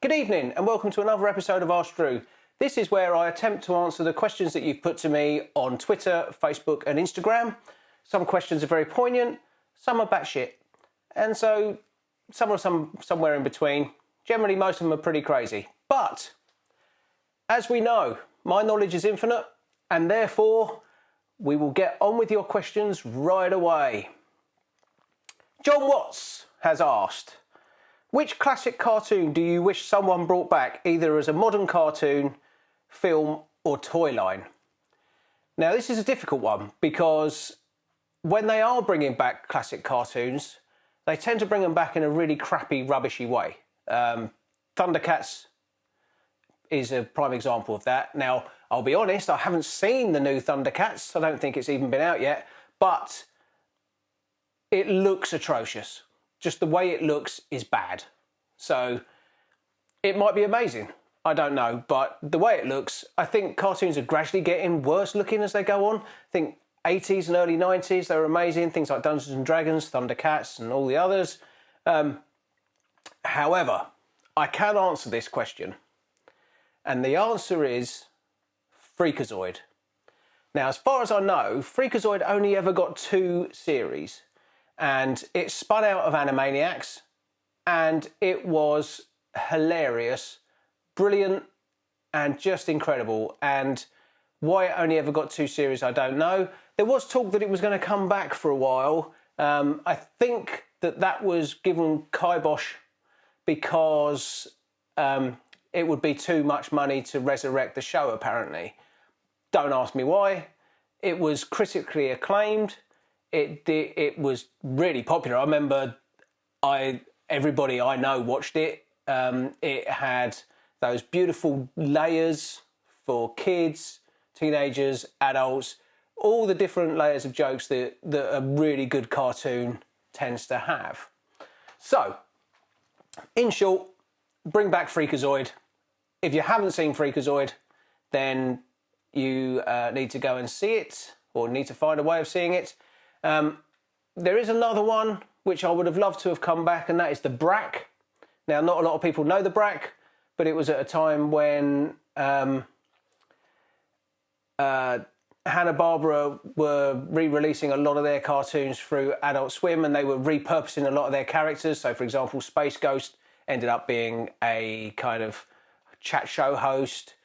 Good evening and welcome to another episode of Ask Drew. This is where I attempt to answer the questions that you've put to me on Twitter, Facebook and Instagram. Some questions are very poignant, some are batshit, and so some are somewhere in between. Generally, most of them are pretty crazy. But, as we know, my knowledge is infinite, and therefore, we will get on with your questions right away. John Watts has asked, which classic cartoon do you wish someone brought back, either as a modern cartoon, film or toy line? Now, this is a difficult one because when they are bringing back classic cartoons, they tend to bring them back in a really crappy, rubbishy way. Thundercats is a prime example of that. Now, I'll be honest, I haven't seen the new Thundercats. I don't think it's even been out yet, but it looks atrocious. Just the way it looks is bad. So it might be amazing. I don't know, but the way it looks, I think cartoons are gradually getting worse looking as they go on. I think 80s and early 90s, they were amazing. Things like Dungeons and Dragons, Thundercats and all the others. However, I can answer this question. And the answer is Freakazoid. Now, as far as I know, Freakazoid only ever got 2 series. And it spun out of Animaniacs, and it was hilarious, brilliant, and just incredible. And why it only ever got 2 series, I don't know. There was talk that it was going to come back for a while. I think that was given kibosh because it would be too much money to resurrect the show, apparently. Don't ask me why. It was critically acclaimed. It was really popular. I remember everybody I know watched it. It had those beautiful layers for kids, teenagers, adults, all the different layers of jokes that a really good cartoon tends to have. So, in short, bring back Freakazoid. If you haven't seen Freakazoid, then you need to go and see it, or need to find a way of seeing it. There is another one which I would have loved to have come back, and that is the Brack. Now, not a lot of people know the Brack, but it was at a time when Hanna-Barbera were re-releasing a lot of their cartoons through Adult Swim, and they were repurposing a lot of their characters. So, for example, Space Ghost ended up being a kind of chat show host.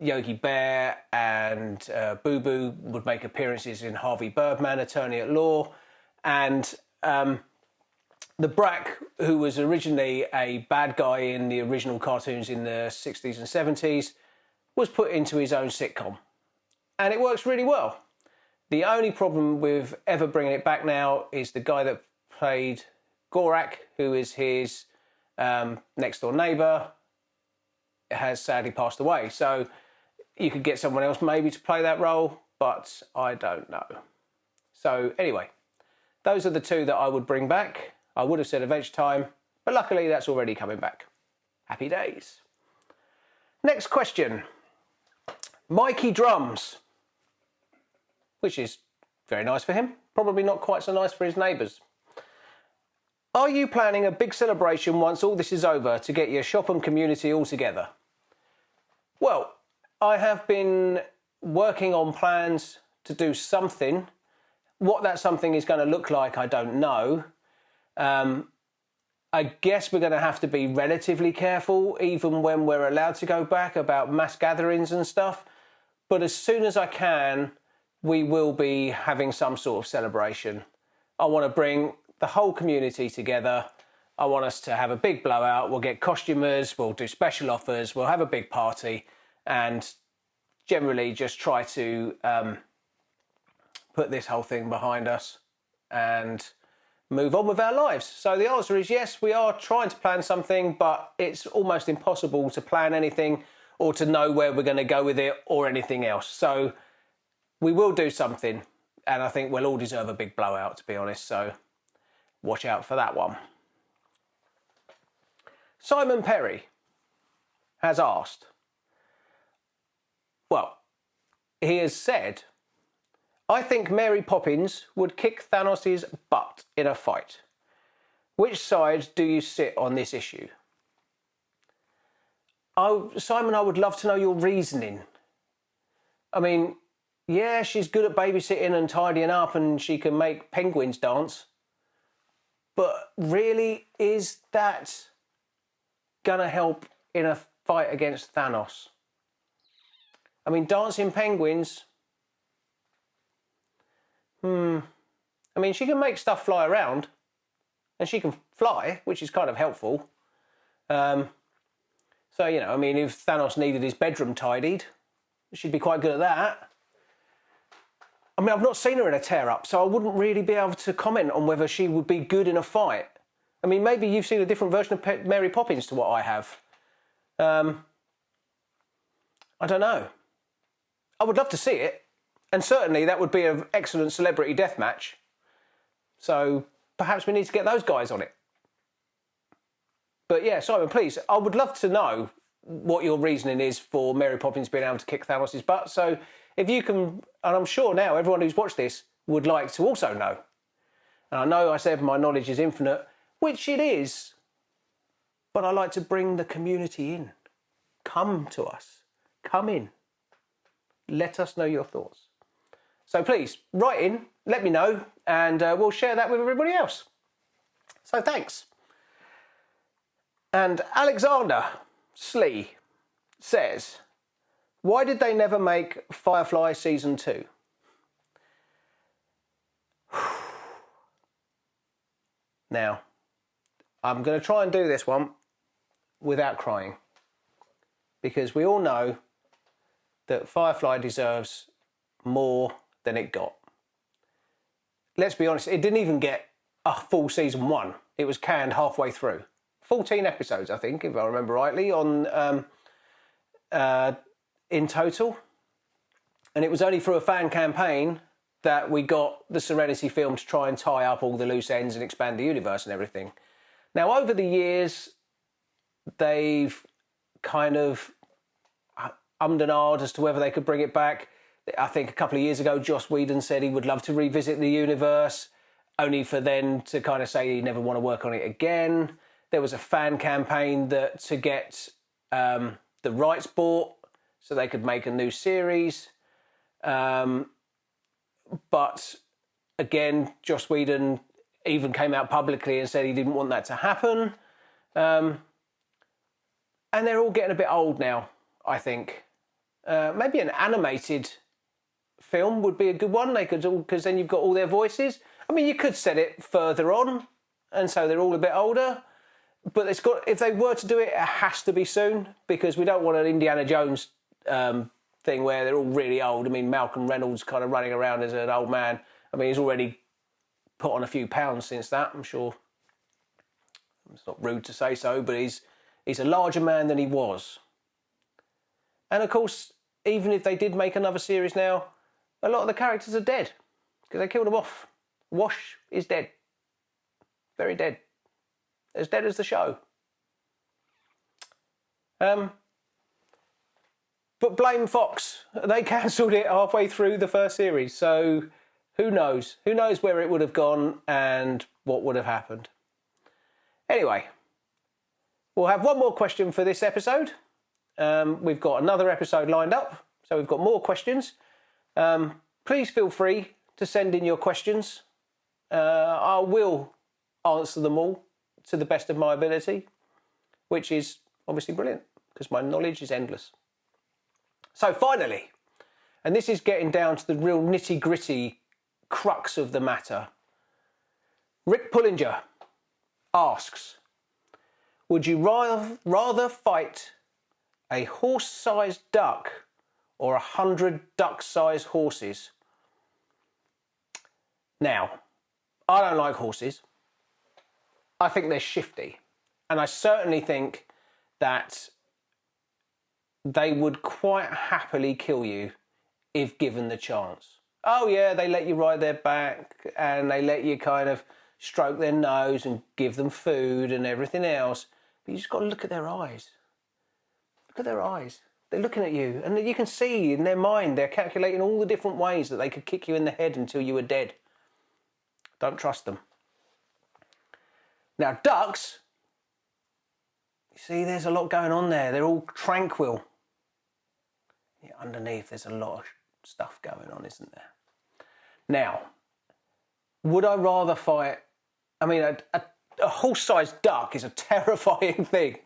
Yogi Bear and Boo Boo would make appearances in Harvey Birdman, Attorney at Law. And the Brack, who was originally a bad guy in the original cartoons in the 60s and 70s, was put into his own sitcom. And it works really well. The only problem with ever bringing it back now is the guy that played Gorak, who is his next door neighbour, has sadly passed away. So you could get someone else maybe to play that role, but I don't know. So anyway, those are the 2 that I would bring back. I would have said Adventure Time, but luckily that's already coming back. Happy days. Next question. Mikey Drums, which is very nice for him, probably not quite so nice for his neighbours. Are you planning a big celebration once all this is over to get your shop and community all together? Well, I have been working on plans to do something. What that something is going to look like, I don't know. I guess we're going to have to be relatively careful, even when we're allowed to go back, about mass gatherings and stuff. But as soon as I can, we will be having some sort of celebration. I want to bring the whole community together. I want us to have a big blowout. We'll get costumers, we'll do special offers, we'll have a big party, and generally just try to put this whole thing behind us and move on with our lives. So the answer is yes, we are trying to plan something, but it's almost impossible to plan anything or to know where we're going to go with it or anything else. So we will do something, and I think we'll all deserve a big blowout, to be honest. So watch out for that one. Simon Perry has asked, well, he has said, I think Mary Poppins would kick Thanos' butt in a fight. Which side do you sit on this issue? Simon, I would love to know your reasoning. I mean, yeah, she's good at babysitting and tidying up and she can make penguins dance. But really, is that gonna help in a fight against Thanos? I mean, dancing penguins... I mean, she can make stuff fly around. And she can fly, which is kind of helpful. So, you know, I mean, if Thanos needed his bedroom tidied, she'd be quite good at that. I mean, I've not seen her in a tear-up, so I wouldn't really be able to comment on whether she would be good in a fight. I mean, maybe you've seen a different version of Mary Poppins to what I have. I don't know. I would love to see it. And certainly that would be an excellent celebrity death match. So perhaps we need to get those guys on it. But yeah, Simon, please, I would love to know what your reasoning is for Mary Poppins being able to kick Thanos' butt. So if you can, and I'm sure now everyone who's watched this would like to also know. And I know I said my knowledge is infinite, which it is, but I like to bring the community in. Come to us. Come in. Let us know your thoughts. So please, write in, let me know, and we'll share that with everybody else. So thanks. And Alexander Slee says, why did they never make Firefly Season 2? Now, I'm going to try and do this one without crying, because we all know that Firefly deserves more than it got. Let's be honest, it didn't even get a full Season 1. It was canned halfway through. 14 episodes, I think, if I remember rightly, on in total. And it was only through a fan campaign that we got the Serenity film to try and tie up all the loose ends and expand the universe and everything. Now, over the years, they've kind of ummed and ahed as to whether they could bring it back. I think a couple of years ago, Joss Whedon said he would love to revisit the universe, only for then to kind of say he'd never want to work on it again. There was a fan campaign that to get the rights bought so they could make a new series. But again, Joss Whedon even came out publicly and said he didn't want that to happen. And they're all getting a bit old now, I think. Maybe an animated film would be a good one. They could, because then you've got all their voices. I mean, you could set it further on, and so they're all a bit older. But it's got, if they were to do it, it has to be soon, because we don't want an Indiana Jones thing where they're all really old. I mean, Malcolm Reynolds kind of running around as an old man. I mean, he's already put on a few pounds since that, I'm sure. It's not rude to say so, but he's a larger man than he was. And of course, even if they did make another series now, a lot of the characters are dead, because they killed them off. Wash is dead. Very dead. As dead as the show. But blame Fox. They cancelled it halfway through the first series, so who knows? Who knows where it would have gone and what would have happened. Anyway, we'll have one more question for this episode. We've got another episode lined up, so we've got more questions. Please feel free to send in your questions. I will answer them all to the best of my ability, which is obviously brilliant, because my knowledge is endless. So finally, and this is getting down to the real nitty-gritty crux of the matter, Rick Pullinger asks, would you rather fight a horse-sized duck or 100 duck-sized horses? Now, I don't like horses. I think they're shifty. And I certainly think that they would quite happily kill you if given the chance. Oh yeah, they let you ride their back and they let you kind of stroke their nose and give them food and everything else. But you just got to look at their eyes. Look at their eyes. They're looking at you, and you can see in their mind, they're calculating all the different ways that they could kick you in the head until you were dead. Don't trust them. Now, ducks, You see, there's a lot going on there. They're all tranquil. Yeah, underneath, there's a lot of stuff going on, isn't there? Now, would I rather fight... I mean, a horse-sized duck is a terrifying thing.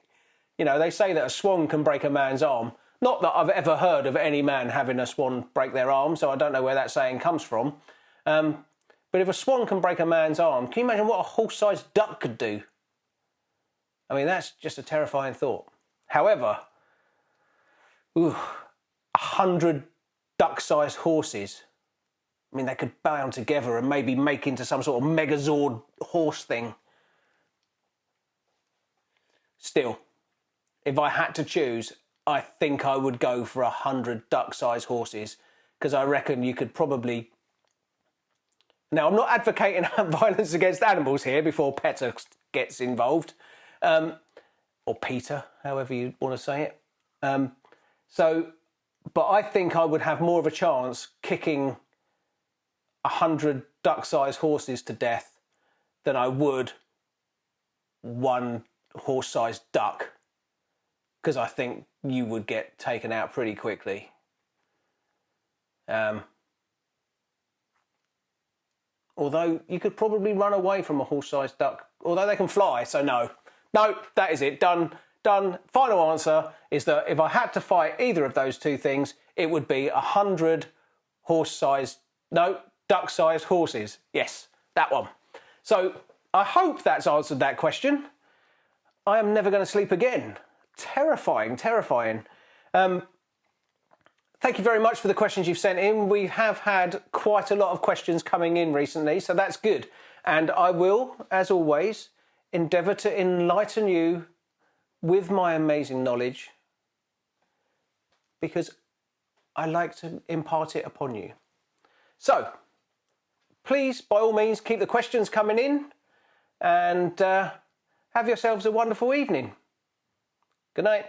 You know, they say that a swan can break a man's arm. Not that I've ever heard of any man having a swan break their arm, so I don't know where that saying comes from. But if a swan can break a man's arm, can you imagine what a horse-sized duck could do? I mean, that's just a terrifying thought. However, 100 duck-sized horses, I mean, they could bound together and maybe make into some sort of megazord horse thing. Still, if I had to choose, I think I would go for 100 duck-sized horses, because I reckon you could probably... Now, I'm not advocating violence against animals here before PETA gets involved. Or PETA, however you want to say it. But I think I would have more of a chance kicking 100 duck-sized horses to death than I would one horse-sized duck, because I think you would get taken out pretty quickly. Although you could probably run away from a horse-sized duck, although they can fly, so no. No, that is it, done. Final answer is that if I had to fight either of those two things, it would be 100 duck-sized horses. Yes, that one. So I hope that's answered that question. I am never going to sleep again. Terrifying. Thank you very much for the questions you've sent in. We have had quite a lot of questions coming in recently, so that's good. And I will, as always, endeavour to enlighten you with my amazing knowledge, because I like to impart it upon you. So, please, by all means, keep the questions coming in, and have yourselves a wonderful evening. Good night.